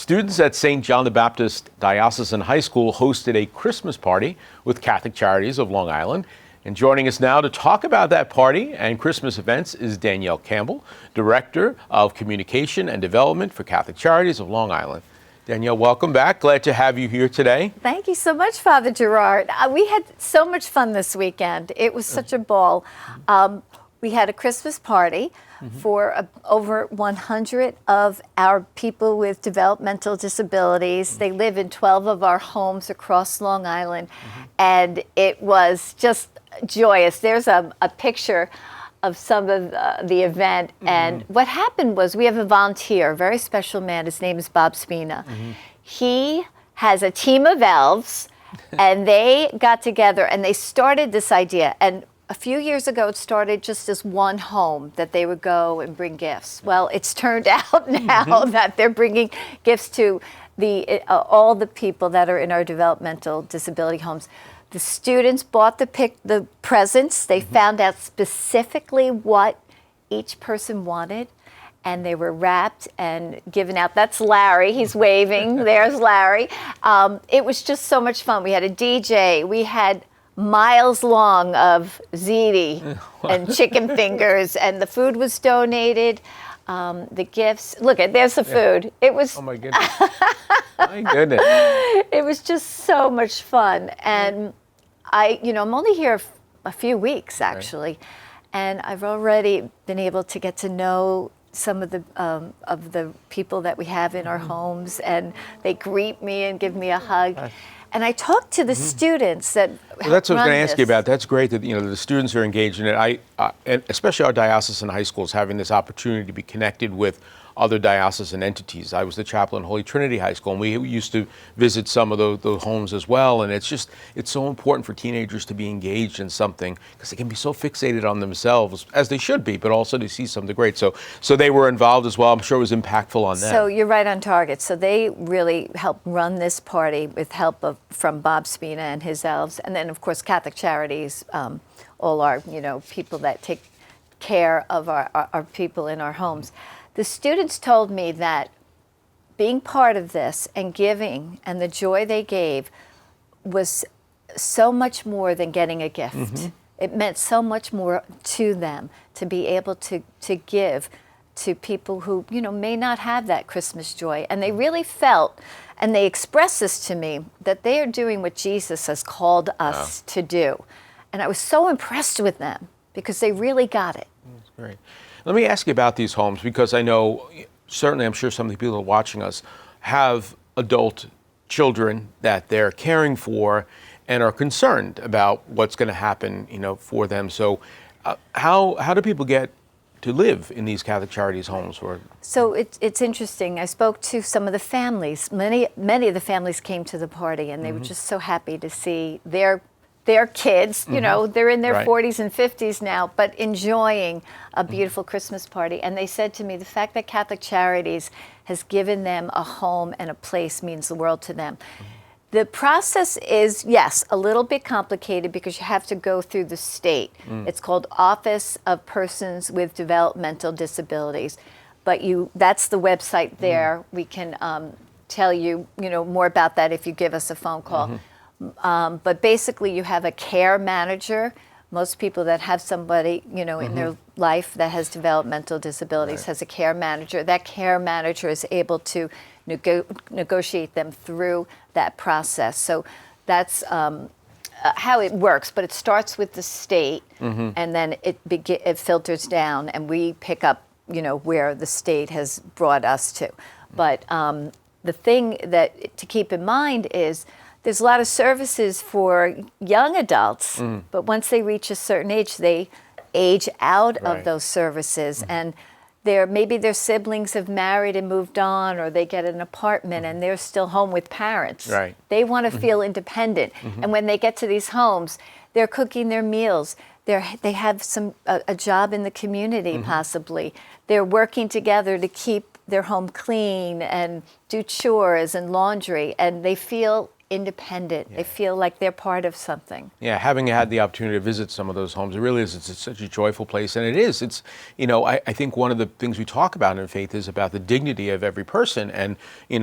Students at St. John the Baptist Diocesan High School hosted a Christmas party with Catholic Charities of Long Island. And joining us now to talk about that party and Christmas events is Danielle Campbell, Director of Communication and Development for Catholic Charities of Long Island. Danielle, welcome back. Glad to have you here today. Thank you so much, Father Gerard. We had so much fun this weekend. It was such a ball. We had a Christmas party for over 100 of our people with developmental disabilities. They live in 12 of our homes across Long Island, and it was just joyous. There's a picture of some of the event, and what happened was we have a volunteer, a very special man. His name is Bob Spina. He has a team of elves, and they got together and they started this idea. And a few years ago, it started just as one home that they would go and bring gifts. Well, it's turned out now that they're bringing gifts to all the people that are in our developmental disability homes. The students bought the presents. They found out specifically what each person wanted, and they were wrapped and given out. That's Larry. He's waving. There's Larry. It was just so much fun. We had a DJ. We had miles long of ziti and chicken fingers, and the food was donated. The gifts. Look, there's the food. It was. Oh my goodness! My goodness! It was just so much fun, and I'm only here a few weeks actually, and I've already been able to get to know some of the people that we have in our homes, and they greet me and give me a hug. And I talked to the students that Well, that's what I was going to ask you about. That's great that the students are engaged in it. And especially our diocesan high schools having this opportunity to be connected with other diocesan entities. I was the chaplain at Holy Trinity High School, and we used to visit some of the homes as well. And it's so important for teenagers to be engaged in something because they can be so fixated on themselves, as they should be, but also to see something great. So they were involved as well. I'm sure it was impactful on them. So you're right on target. So they really helped run this party with help from Bob Spina and his elves, and then of course Catholic Charities, all our people that take care of our people in our homes. The students told me that being part of this and giving and the joy they gave was so much more than getting a gift. It meant so much more to them to be able to give to people who may not have that Christmas joy. And they really felt, and they expressed this to me, that they are doing what Jesus has called us to do. And I was so impressed with them because they really got it. That's great. Let me ask you about these homes, because I know, certainly I'm sure some of the people who are watching us have adult children that they're caring for and are concerned about what's going to happen, for them. So how do people get to live in these Catholic Charities homes? So it's interesting. I spoke to some of the families. Many of the families came to the party, and they were just so happy to see their kids, they're in their 40s and 50s now, but enjoying a beautiful Christmas party. And they said to me, the fact that Catholic Charities has given them a home and a place means the world to them. The process is, yes, a little bit complicated because you have to go through the state. It's called Office of Persons with Developmental Disabilities. But that's the website there. We can tell you, more about that if you give us a phone call. But basically, you have a care manager. Most people that have somebody, in their life that has developmental disabilities has a care manager. That care manager is able to negotiate them through that process. So that's how it works. But it starts with the state, and then it filters down, and we pick up, where the state has brought us to. But the thing that to keep in mind is, there's a lot of services for young adults, but once they reach a certain age, they age out of those services. And maybe their siblings have married and moved on, or they get an apartment and they're still home with parents. They want to feel independent. And when they get to these homes, they're cooking their meals. They have a job in the community, possibly. They're working together to keep their home clean and do chores and laundry, and they feel independent. They feel like they're part of something. Yeah, having had the opportunity to visit some of those homes, it really is. It's such a joyful place, and it is. It's, I think one of the things we talk about in faith is about the dignity of every person, and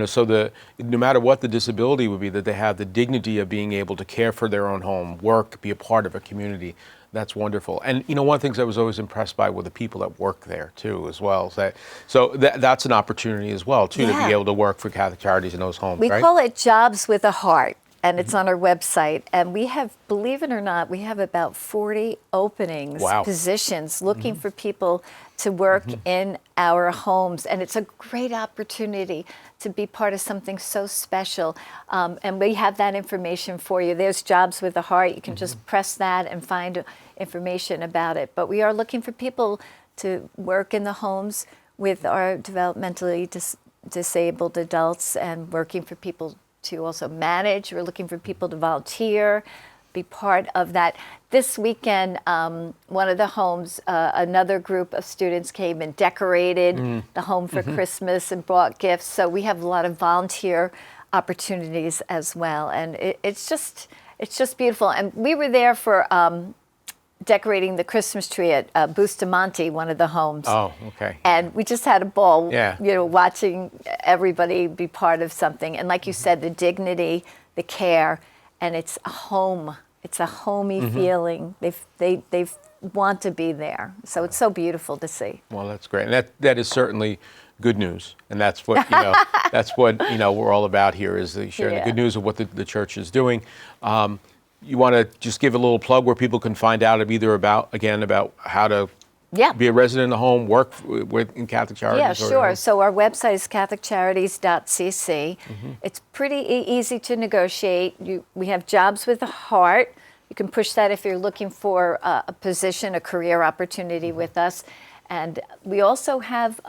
so no matter what the disability would be, that they have the dignity of being able to care for their own home, work, be a part of a community. That's wonderful. And one of the things I was always impressed by were the people that work there too, as well. So that's an opportunity as well too, to be able to work for Catholic Charities in those homes. We right? call it Jobs with a Heart, and it's on our website. And we have, believe it or not, we have about 40 openings, positions, looking for people to work in our homes. And it's a great opportunity to be part of something so special. And we have that information for you. There's Jobs with a Heart. You can just press that and find information about it. But we are looking for people to work in the homes with our developmentally disabled adults, and working for people to also manage. We're looking for people to volunteer, be part of that. This weekend, one of the homes, another group of students came and decorated the home for Christmas and brought gifts. So we have a lot of volunteer opportunities as well. And it's just beautiful. And we were there for decorating the Christmas tree at Bustamante, one of the homes. Oh, okay. And we just had a ball, Yeah. Watching everybody be part of something. And like you said, the dignity, the care, and it's a home. It's a homey feeling. They want to be there. So it's so beautiful to see. Well, that's great. And that is certainly good news. And that's what, that's what, we're all about here, is sharing the good news of what the church is doing. You want to just give a little plug where people can find out about how to be a resident in the home, work in Catholic Charities? Yeah, sure. So our website is catholiccharities.cc. It's pretty easy to negotiate. We have Jobs with a Heart. You can push that if you're looking for a position, a career opportunity with us. And we also have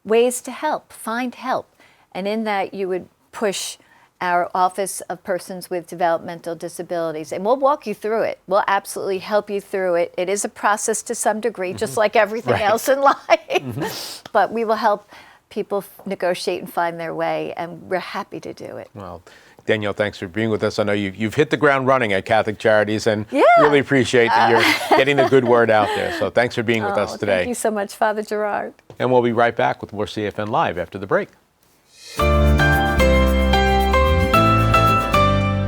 ways to find help. And in that, you would push our Office of Persons with Developmental Disabilities, and we'll walk you through it. We'll absolutely help you through it. It is a process to some degree, just like everything else in life, but we will help people negotiate and find their way, and we're happy to do it. Well, Danielle, thanks for being with us. I know you've hit the ground running at Catholic Charities, and really appreciate that you're getting the good word out there. So thanks for being with us today. Thank you so much, Father Gerard. And we'll be right back with more CFN Live after the break.